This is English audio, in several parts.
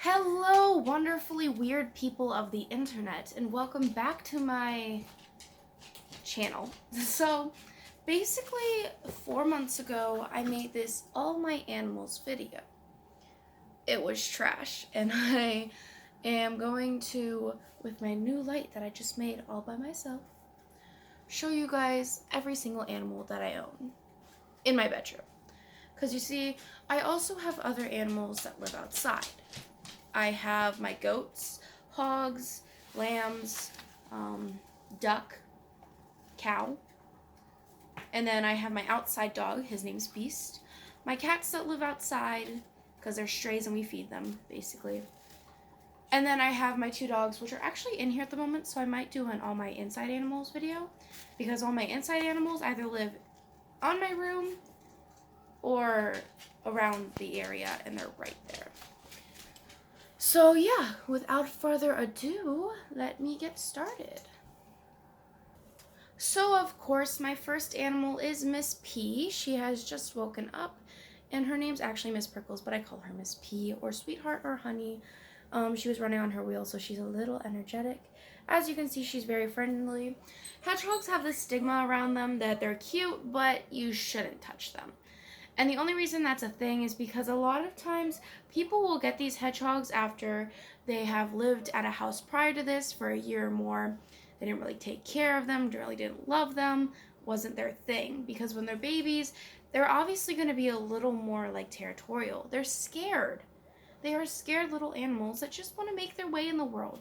Hello, wonderfully weird people of the internet, and welcome back to my channel. So, basically, 4 months ago, I made this All My Animals video. It was trash, and I am going to, with my new light that I just made all by myself, show you guys every single animal that I own in my bedroom. Because you see, I also have other animals that live outside. I have my goats, hogs, lambs, duck, cow, and then I have my outside dog, his name's Beast. My cats that live outside, because they're strays and we feed them, basically. And then I have my two dogs, which are actually in here at the moment, so I might do an All My Inside Animals video, because all my inside animals either live on my room or around the area, and they're right there. So yeah, without further ado, let me get started. So of course, my first animal is Miss P. She has just woken up, and her name's actually Miss Prickles, but I call her Miss P, or Sweetheart, or Honey. She was running on her wheel, so she's a little energetic. As you can see, she's very friendly. Hedgehogs have this stigma around them that they're cute, but you shouldn't touch them. And the only reason that's a thing is because a lot of times people will get these hedgehogs after they have lived at a house prior to this for a year or more. They didn't really take care of them, really didn't love them, wasn't their thing. Because when they're babies, they're obviously going to be a little more like territorial. They're scared. They are scared little animals that just want to make their way in the world.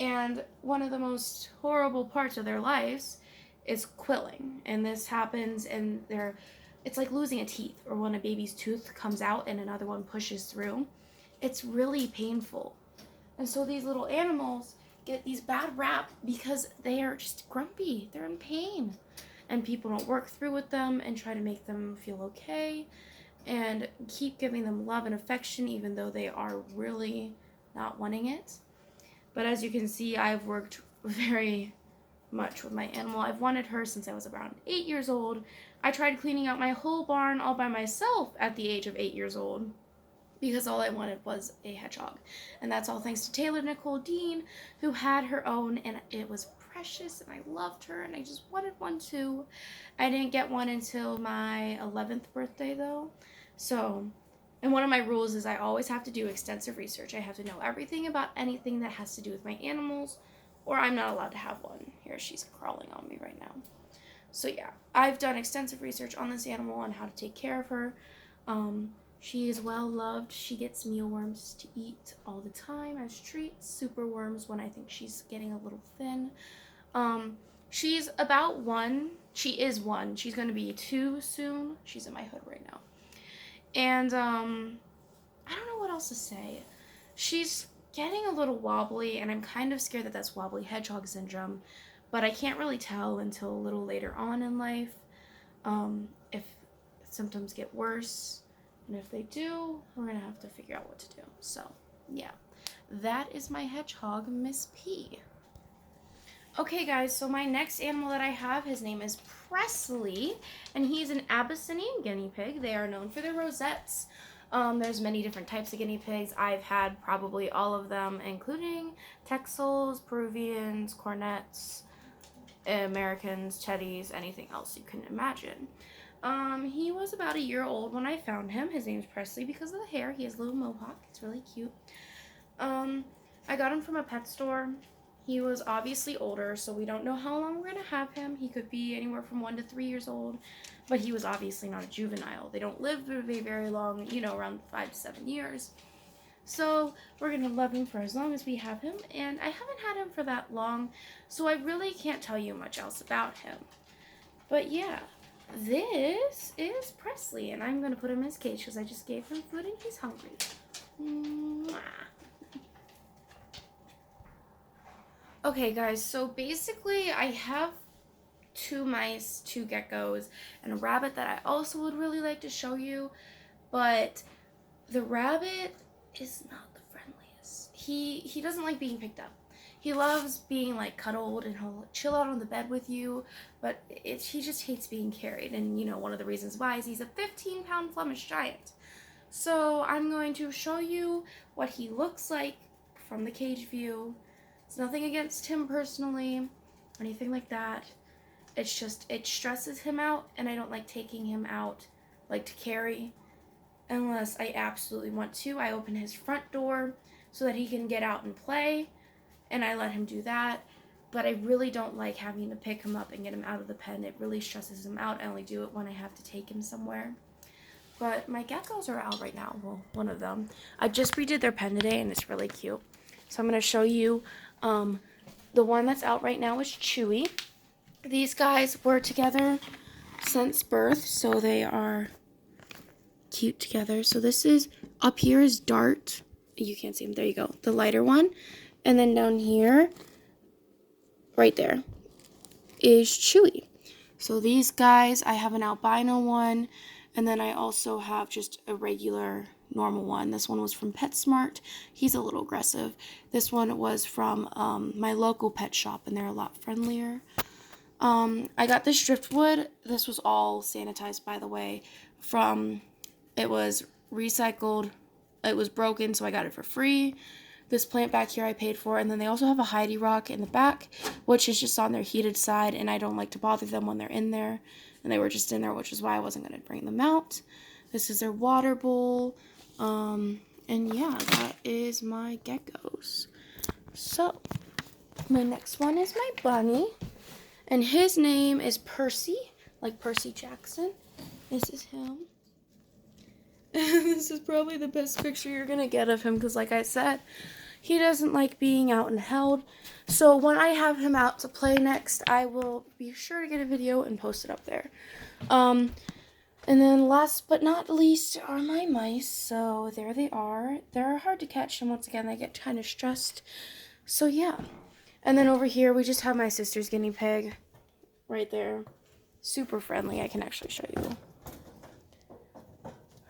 And one of the most horrible parts of their lives is quilling. And this happens in their... It's like losing a teeth, or when a baby's tooth comes out and another one pushes through. It's really painful. And so these little animals get these bad rap because they are just grumpy. They're in pain. And people don't work through with them and try to make them feel okay and keep giving them love and affection even though they are really not wanting it. But as you can see, I've worked very much with my animal. I've wanted her since I was around 8 years old. I tried cleaning out my whole barn all by myself at the age of 8 years old because all I wanted was a hedgehog. And that's all thanks to Taylor Nicole Dean, who had her own, and it was precious, and I loved her, and I just wanted one too. I didn't get one until my 11th birthday though. So, and one of my rules is I always have to do extensive research. I have to know everything about anything that has to do with my animals, or I'm not allowed to have one. Here, she's crawling on me right now. So yeah, I've done extensive research on this animal and how to take care of her. She is well loved. She gets mealworms to eat all the time as treats, super worms when I think she's getting a little thin. She's about one. She is one. She's going to be 2 soon. She's in my hood right now. And I don't know what else to say. She's getting a little wobbly, and I'm kind of scared that that's wobbly hedgehog syndrome, but I can't really tell until a little later on in life if symptoms get worse, and if they do, we're gonna have to figure out what to do. So yeah, that is my hedgehog, Miss P. Okay guys, so my next animal that I have, his name is Presley, and he's an Abyssinian guinea pig. They are known for their rosettes. There's many different types of guinea pigs. I've had probably all of them, including Texels, Peruvians, Cornets, Americans, Teddies, anything else you can imagine. He was about a year old when I found him. His name's Presley because of the hair. He has a little mohawk. It's really cute. I got him from a pet store. He was obviously older, so we don't know how long we're going to have him. He could be anywhere from 1 to 3 years old, but he was obviously not a juvenile. They don't live very, very long, you know, around 5 to 7 years. So we're going to love him for as long as we have him, and I haven't had him for that long, so I really can't tell you much else about him. But yeah, this is Presley, and I'm going to put him in his cage because I just gave him food and he's hungry. Mwah. Okay guys, so basically I have 2 mice, 2 geckos, and a rabbit that I also would really like to show you, but the rabbit is not the friendliest. He doesn't like being picked up. He loves being like cuddled, and he'll chill out on the bed with you, but he just hates being carried. And you know, one of the reasons why is he's a 15-pound Flemish giant. So I'm going to show you what he looks like from the cage view. It's nothing against him personally or anything like that. It's just, it stresses him out, and I don't like taking him out, like to carry, unless I absolutely want to. I open his front door so that he can get out and play, and I let him do that. But I really don't like having to pick him up and get him out of the pen. It really stresses him out. I only do it when I have to take him somewhere. But my geckos are out right now. Well, one of them. I just redid their pen today, and it's really cute. So I'm going to show you. The one that's out right now is Chewy. These guys were together since birth, so they are cute together. So this is, up here is Dart. You can't see him. There you go. The lighter one. And then down here, right there, is Chewy. So these guys, I have an albino one, and then I also have just a regular normal one. This one was from PetSmart. He's a little aggressive. This one was from my local pet shop, and they're a lot friendlier. I got this driftwood. This was all sanitized, by the way, it was recycled. It was broken, so I got it for free. This plant back here I paid for, and then they also have a Heidi rock in the back, which is just on their heated side, and I don't like to bother them when they're in there, and they were just in there, which is why I wasn't going to bring them out. This is their water bowl, and yeah, that is my geckos. So, my next one is my bunny, and his name is Percy, like Percy Jackson. This is him. This is probably the best picture you're going to get of him because, like I said, he doesn't like being out and held. So when I have him out to play next, I will be sure to get a video and post it up there. And then last but not least are my mice. So there they are. They're hard to catch, and once again, they get kind of stressed. So yeah. And then over here, we just have my sister's guinea pig right there. Super friendly. I can actually show you.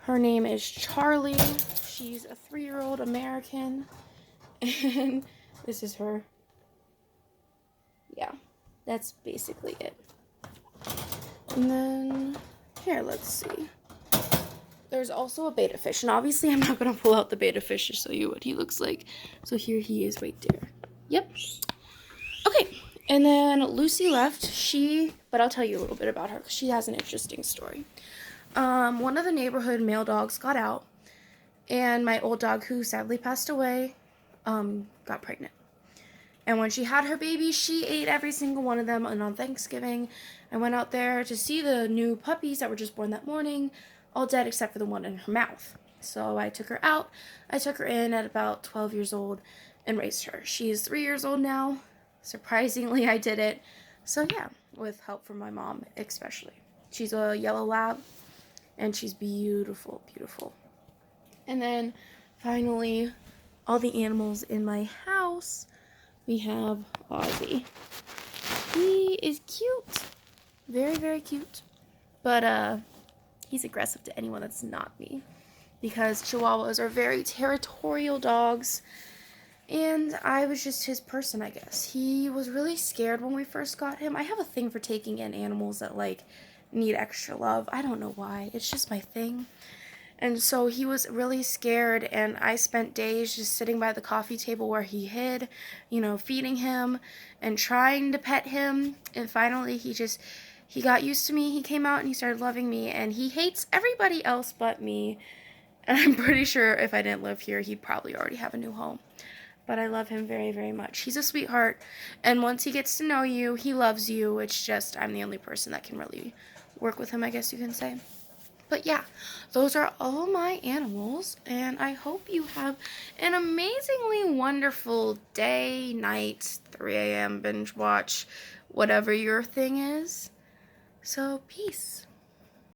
Her name is Charlie. She's a 3-year-old American. And this is her. Yeah, that's basically it. And then, here, let's see. There's also a betta fish. And obviously, I'm not going to pull out the betta fish to show you what he looks like. So here he is right there. Yep. Okay. And then Lucy left. But I'll tell you a little bit about her because she has an interesting story. One of the neighborhood male dogs got out, and my old dog, who sadly passed away, got pregnant. And when she had her baby, she ate every single one of them. And on Thanksgiving, I went out there to see the new puppies that were just born that morning, all dead except for the one in her mouth. So I took her out. I took her in at about 12 years old and raised her. She's 3 years old now. Surprisingly, I did it. So yeah, with help from my mom especially. She's a yellow lab. And she's beautiful, beautiful. And then, finally, all the animals in my house. We have Ozzy. He is cute. Very, very cute. But, he's aggressive to anyone that's not me. Because Chihuahuas are very territorial dogs. And I was just his person, I guess. He was really scared when we first got him. I have a thing for taking in animals that, like, need extra love. I don't know why. It's just my thing. And so he was really scared, and I spent days just sitting by the coffee table where he hid, feeding him and trying to pet him. And finally he got used to me. He came out and he started loving me, and he hates everybody else but me. And I'm pretty sure if I didn't live here, he'd probably already have a new home. But I love him very, very much. He's a sweetheart, and once he gets to know you, he loves you. It's just I'm the only person that can really work with him, I guess you can say. But yeah, those are all my animals, and I hope you have an amazingly wonderful day, night, 3 a.m. binge watch, whatever your thing is. So, peace.